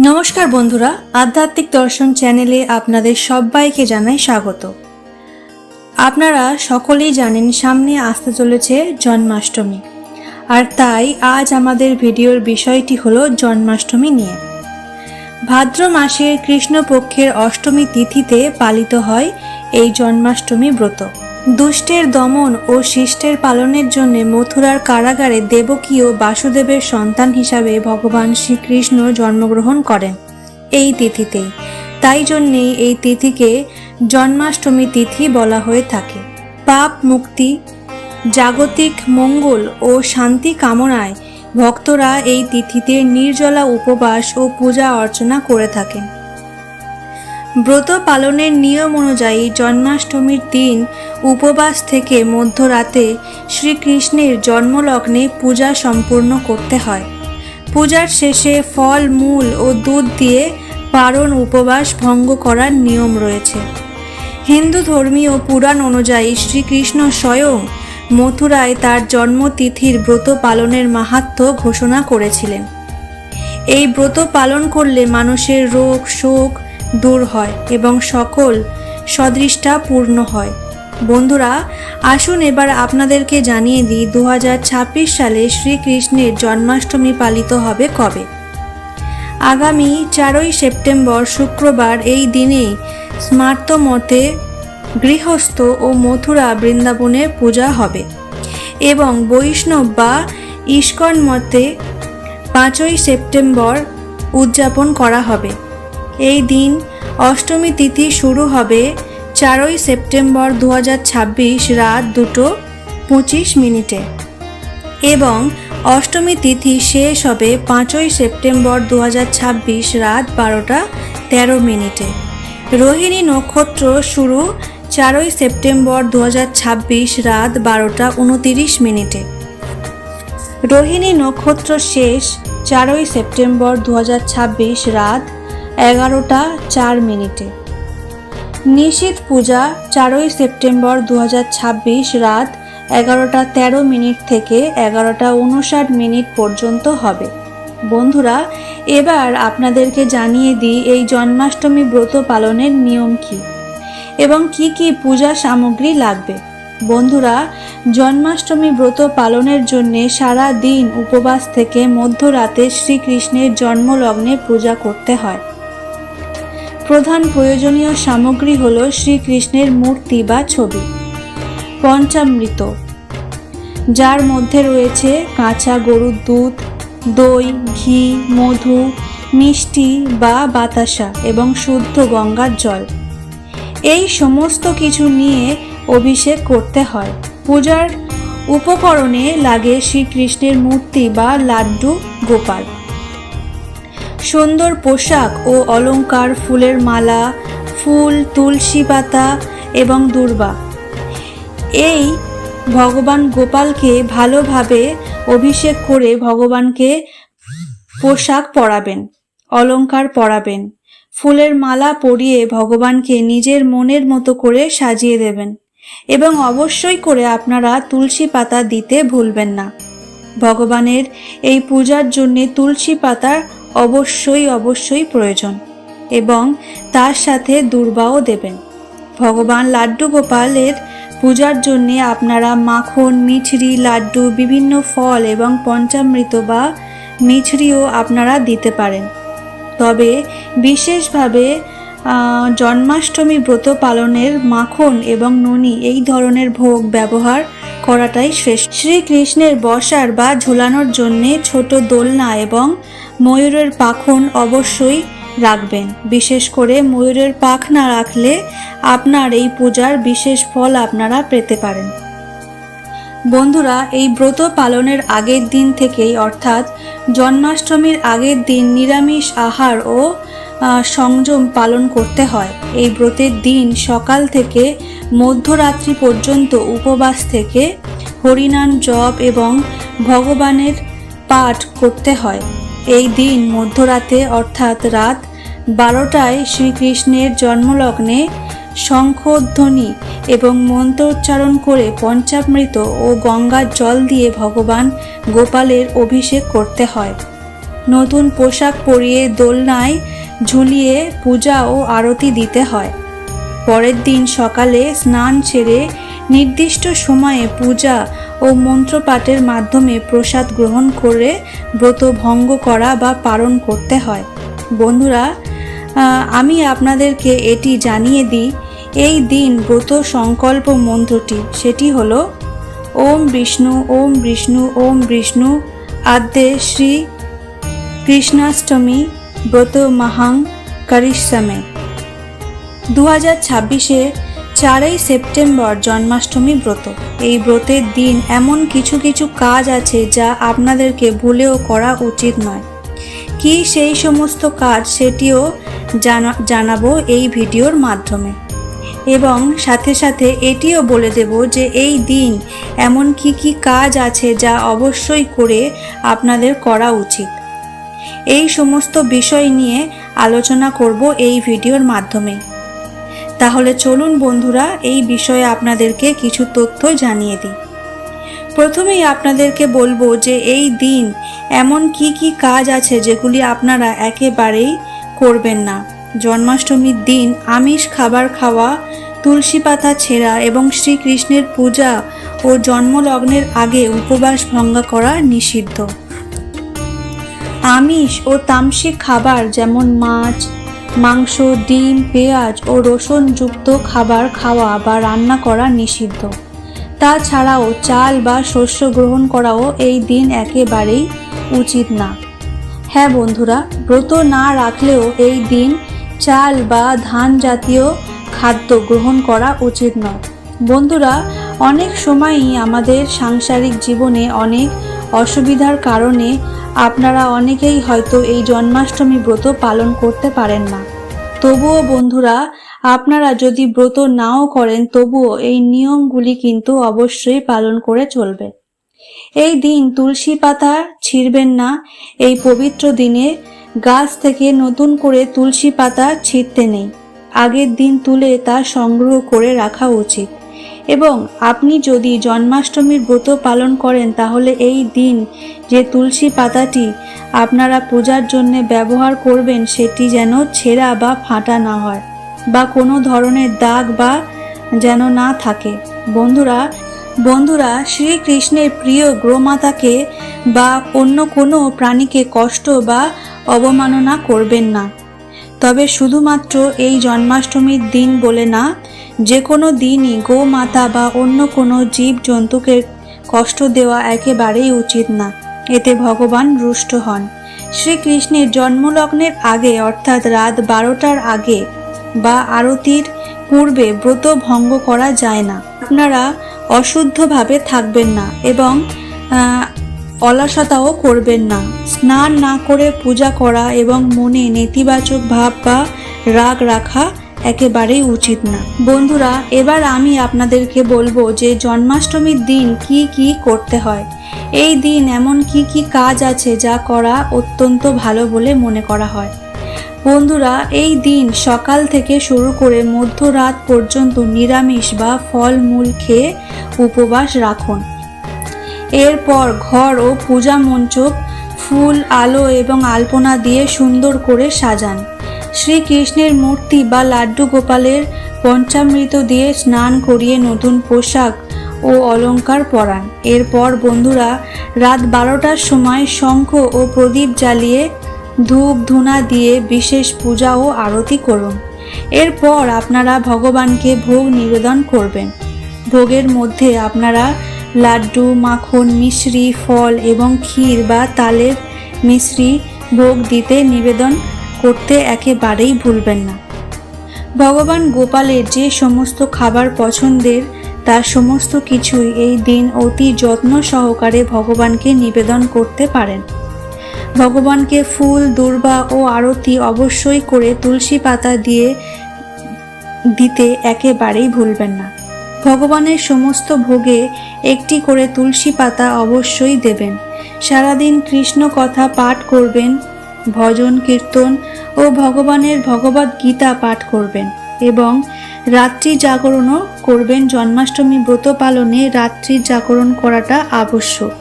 নমস্কার বন্ধুরা, আধ্যাত্মিক দর্শন চ্যানেলে আপনাদের সবাইকে জানাই স্বাগত। আপনারা সকলেই জানেন সামনে আসতে চলেছে জন্মাষ্টমী, আর তাই আজ আমাদের ভিডিওর বিষয়টি হলো জন্মাষ্টমী নিয়ে। ভাদ্র মাসের কৃষ্ণপক্ষের অষ্টমী তিথিতে পালিত হয় এই জন্মাষ্টমী ব্রত। দুষ্টের দমন ও শিষ্টের পালনের জন্য মথুরার কারাগারে দেবকী ও বাসুদেবের সন্তান হিসাবে ভগবান শ্রীকৃষ্ণ জন্মগ্রহণ করেন এই তিথিতেই। তাই জন্যেই এই তিথিকে জন্মাষ্টমী তিথি বলা হয়ে থাকে। পাপ মুক্তি, জাগতিক মঙ্গল ও শান্তি কামনায় ভক্তরা এই তিথিতে নির্জলা উপবাস ও পূজা অর্চনা করে থাকেন। ব্রত পালনের নিয়ম অনুযায়ী জন্মাষ্টমীর দিন উপবাস থেকে মধ্যরাতে শ্রীকৃষ্ণের জন্মলগ্নে পূজা সম্পূর্ণ করতে হয়। পূজার শেষে ফল, মূল ও দুধ দিয়ে পারণ উপবাস ভঙ্গ করার নিয়ম রয়েছে। হিন্দু ধর্মীয় পুরাণ অনুযায়ী শ্রীকৃষ্ণ স্বয়ং মথুরায় তার জন্মতিথির ব্রত পালনের মাহাত্ম্য ঘোষণা করেছিলেন। এই ব্রত পালন করলে মানুষের রোগ শোক দূর হয় এবং সকল সদৃষ্টা পূর্ণ হয়। বন্ধুরা, আসুন এবার আপনাদেরকে জানিয়ে দিই 2026 সালে শ্রীকৃষ্ণের জন্মাষ্টমী পালিত হবে কবে। আগামী 4ই সেপ্টেম্বর শুক্রবার এই দিনেই স্মার্ত মতে গৃহস্থ ও মথুরা বৃন্দাবনের পূজা হবে এবং বৈষ্ণব বা ইস্কন মতে 5ই সেপ্টেম্বর উদযাপন করা হবে। এই দিন অষ্টমী তিথি শুরু হবে 4ই সেপ্টেম্বর 2026 রাত 2:25 এবং অষ্টমী তিথি শেষ হবে 5ই সেপ্টেম্বর 2026 রাত 12:13। রোহিণী নক্ষত্র শুরু 4ই সেপ্টেম্বর 2026 রাত 12:29। রোহিণী নক্ষত্র শেষ 4ই সেপ্টেম্বর 2026 রাত 11:04। নিশীথ পূজা 4ই সেপ্টেম্বর 2026 রাত 11:13 থেকে 11:59 পর্যন্ত হবে। বন্ধুরা, এবার আপনাদেরকে জানিয়ে দিই এই জন্মাষ্টমী ব্রত পালনের নিয়ম কী এবং কি কি পূজা সামগ্রী লাগবে। বন্ধুরা, জন্মাষ্টমী ব্রত পালনের জন্য সারা দিন উপবাস থেকে মধ্যরাতে শ্রীকৃষ্ণের জন্মলগ্নে পূজা করতে হয়। প্রধান প্রয়োজনীয় সামগ্রী হল শ্রীকৃষ্ণের মূর্তি বা ছবি, পঞ্চামৃত যার মধ্যে রয়েছে কাঁচা গরুর দুধ, দই, ঘি, মধু, মিষ্টি বা বাতাসা এবং শুদ্ধ গঙ্গার জল। এই সমস্ত কিছু নিয়ে অভিষেক করতে হয়। পূজার উপকরণে লাগে শ্রীকৃষ্ণের মূর্তি বা লাড্ডু গোপাল, সুন্দর পোশাক ও অলংকার, ফুলের মালা, ফুল, তুলসী পাতা এবং দূর্বা। এই ভগবান গোপালকে ভালোভাবে অভিষেক করে ভগবানকে পোশাক পরাবেন, অলংকার পরাবেন, ফুলের মালা পরিয়ে ভগবানকে নিজের মনের মতো করে সাজিয়ে দেবেন এবং অবশ্যই করে আপনারা তুলসী পাতা দিতে ভুলবেন না। ভগবানের এই পূজার জন্য তুলসী পাতা অবশ্যই প্রয়োজন এবং তার সাথে দূর্বাও দেবেন। ভগবান লাড্ডু গোপালের পূজার জন্য আপনারা মাখন, মিছরি, লাড্ডু, বিভিন্ন ফল এবং পঞ্চামৃত বা মিছরিও আপনারা দিতে পারেন। তবে বিশেষভাবে জন্মাষ্টমী ব্রত পালনের মাখন এবং ননি এই ধরনের ভোগ ব্যবহার করাটাই শ্রেষ্ঠ। শ্রীকৃষ্ণের বসার বা ঝুলানোর জন্য ছোট দোলনা এবং ময়ূরের পাখন অবশ্যই রাখবেন। বিশেষ করে ময়ূরের পাখ না রাখলে আপনার এই পূজার বিশেষ ফল আপনারা পেতে পারেন। বন্ধুরা, এই ব্রত পালনের আগের দিন থেকেই অর্থাৎ জন্মাষ্টমীর আগের দিন নিরামিষ আহার ও সংযম পালন করতে হয়। এই ব্রতের দিন সকাল থেকে মধ্যরাত্রি পর্যন্ত উপবাস থেকে হরিনাম জপ এবং ভগবানের পাঠ করতে হয়। এই দিন মধ্যরাতে অর্থাৎ রাত 12টায় শ্রীকৃষ্ণের জন্মলগ্নে শঙ্খধ্বনি এবং মন্ত্রোচ্চারণ করে পঞ্চামৃত ও গঙ্গার জল দিয়ে ভগবান গোপালের অভিষেক করতে হয়। নতুন পোশাক পরিয়ে দোলনায় ঝুলিয়ে পূজা ও আরতি দিতে হয়। পরের দিন সকালে স্নান সেরে নির্দিষ্ট সময়ে পূজা ও মন্ত্রপাঠের মাধ্যমে প্রসাদ গ্রহণ করে ব্রত ভঙ্গ করা বা পালন করতে হয়। বন্ধুরা, আমি আপনাদেরকে এটি জানিয়ে দিই, এই দিন ব্রত সংকল্প মন্ত্রটি সেটি হলো ওম বিষ্ণু ওম বিষ্ণু ওম বিষ্ণু আদ্যে শ্রী কৃষ্ণাষ্টমী ব্রত মহাং করিষ্যামে। 2026-এ 4ই সেপ্টেম্বর জন্মাষ্টমী ব্রত। এই ব্রতের দিন এমন কিছু কিছু কাজ আছে যা আপনাদেরকে ভুলেও করা উচিত নয়। কি সেই সমস্ত কাজ সেটিও জানাবো এই ভিডিওর মাধ্যমে, এবং সাথে সাথে এটিও বলে দেব যে এই দিন এমন কি কি কাজ আছে যা অবশ্যই করে আপনাদের করা উচিত। এই সমস্ত বিষয় নিয়ে আলোচনা করব এই ভিডিওর মাধ্যমে। তাহলে চলুন বন্ধুরা, এই বিষয়ে আপনাদেরকে কিছু তথ্য জানিয়ে দিই। প্রথমেই আপনাদেরকে বলবো যে এই দিন এমন কি কি কাজ আছে যেগুলি আপনারা একেবারেই করবেন না। জন্মাষ্টমীর দিন আমিষ খাবার খাওয়া, তুলসী পাতা ছেঁড়া এবং শ্রীকৃষ্ণের পূজা ও জন্মলগ্নের আগে উপবাস ভঙ্গ করা নিষিদ্ধ। আমিষ ও তামসিক খাবার যেমন মাছ, মাংস, ডিম, পেঁয়াজ ও রসুনযুক্ত খাবার খাওয়া বা রান্না করা নিষিদ্ধ। তাছাড়াও চাল বা শস্য গ্রহণ করাও এই দিন একেবারেই উচিত না। হ্যাঁ বন্ধুরা, ব্রত না রাখলেও এই দিন চাল বা ধান জাতীয় খাদ্য গ্রহণ করা উচিত নয়। বন্ধুরা, অনেক সময়ই আমাদের সাংসারিক জীবনে অনেক অসুবিধার কারণে আপনারা অনেকেই হয়তো এই জন্মাষ্টমী ব্রত পালন করতে পারেন না। তবুও বন্ধুরা, আপনারা যদি ব্রত নাও করেন তবুও এই নিয়মগুলি কিন্তু অবশ্যই পালন করে চলবে। এই দিন তুলসী পাতা ছিঁড়বেন না। এই পবিত্র দিনে গাছ থেকে নতুন করে তুলসী পাতা ছিঁড়তে নেই। আগের দিন তুলে তা সংগ্রহ করে রাখা উচিত। এবং আপনি যদি জন্মাষ্টমীর ব্রত পালন করেন তাহলে এই দিন যে তুলসী পাতাটি আপনারা পূজার জন্য ব্যবহার করবেন সেটি যেন ছেঁড়া বা ফাটা না হয়, বা কোনো ধরনের দাগ বা যেন না থাকে। বন্ধুরা, শ্রীকৃষ্ণের প্রিয় গোমাতাকে বা অন্য কোনো প্রাণীকে কষ্ট বা অবমাননা করবেন না। তবে শুধুমাত্র এই জন্মাষ্টমীর দিন বলে না, যে কোনো দিনই গোমাতা বা অন্য কোনো জীব জন্তুকে কষ্ট দেওয়া একেবারেই উচিত না। এতে ভগবান রুষ্ট হন। শ্রীকৃষ্ণের জন্মলগ্নের আগে অর্থাৎ রাত 12টার আগে বা আরতির পূর্বে ব্রত ভঙ্গ করা যায় না। আপনারা অশুদ্ধভাবে থাকবেন না এবং অলসতাও করবেন না। স্নান না করে পূজা করা এবং মনে নেতিবাচক ভাব বা রাগ রাখা একেবারেই উচিত না। বন্ধুরা, এবার আমি আপনাদেরকে বলবো যে জন্মাষ্টমীর দিন কি কি করতে হয়। এই দিন এমন কি কি কাজ আছে যা করা অত্যন্ত ভালো বলে মনে করা হয়। বন্ধুরা, এই দিন সকাল থেকে শুরু করে মধ্যরাত পর্যন্ত নিরামিষ বা ফলমূল খেয়ে উপবাস রাখুন। এরপর ঘর ও পূজা মঞ্চ ফুল, আলো এবং আলপনা দিয়ে সুন্দর করে সাজান। শ্রীকৃষ্ণের মূর্তি বা লাড্ডু গোপালের পঞ্চামৃত দিয়ে স্নান করিয়ে নতুন পোশাক ও অলংকার পরান। এরপর বন্ধুরা, রাত 12টার সময় শঙ্খ ও প্রদীপ জ্বালিয়ে ধূপ ধুনা দিয়ে বিশেষ পূজা ও আরতি করুন। এরপর আপনারা ভগবানকে ভোগ নিবেদন করবেন। ভোগের মধ্যে আপনারা লাড্ডু, মাখন, মিশ্রি, ফল এবং ক্ষীর বা তালের মিশ্রি ভোগ দিতে নিবেদন করতে একেবারেই ভুলবেন না। ভগবান গোপালের যে সমস্ত খাবার পছন্দের তার সমস্ত কিছুই এই দিন অতি যত্ন সহকারে ভগবানকে নিবেদন করতে পারেন। ভগবানকে ফুল, দূর্বা ও আরতি অবশ্যই করে তুলসী পাতা দিয়ে দিতে একেবারেই ভুলবেন না। ভগবানের সমস্ত ভোগে একটি করে তুলসী পাতা অবশ্যই দেবেন। সারাদিন কৃষ্ণ কথা পাঠ করবেন, ভজন কীর্তন ও ভগবানের ভগবদ্ গীতা পাঠ করবেন এবং রাত্রি জাগরণও করবেন। জন্মাষ্টমী ব্রত পালনে রাত্রি জাগরণ করাটা আবশ্যক।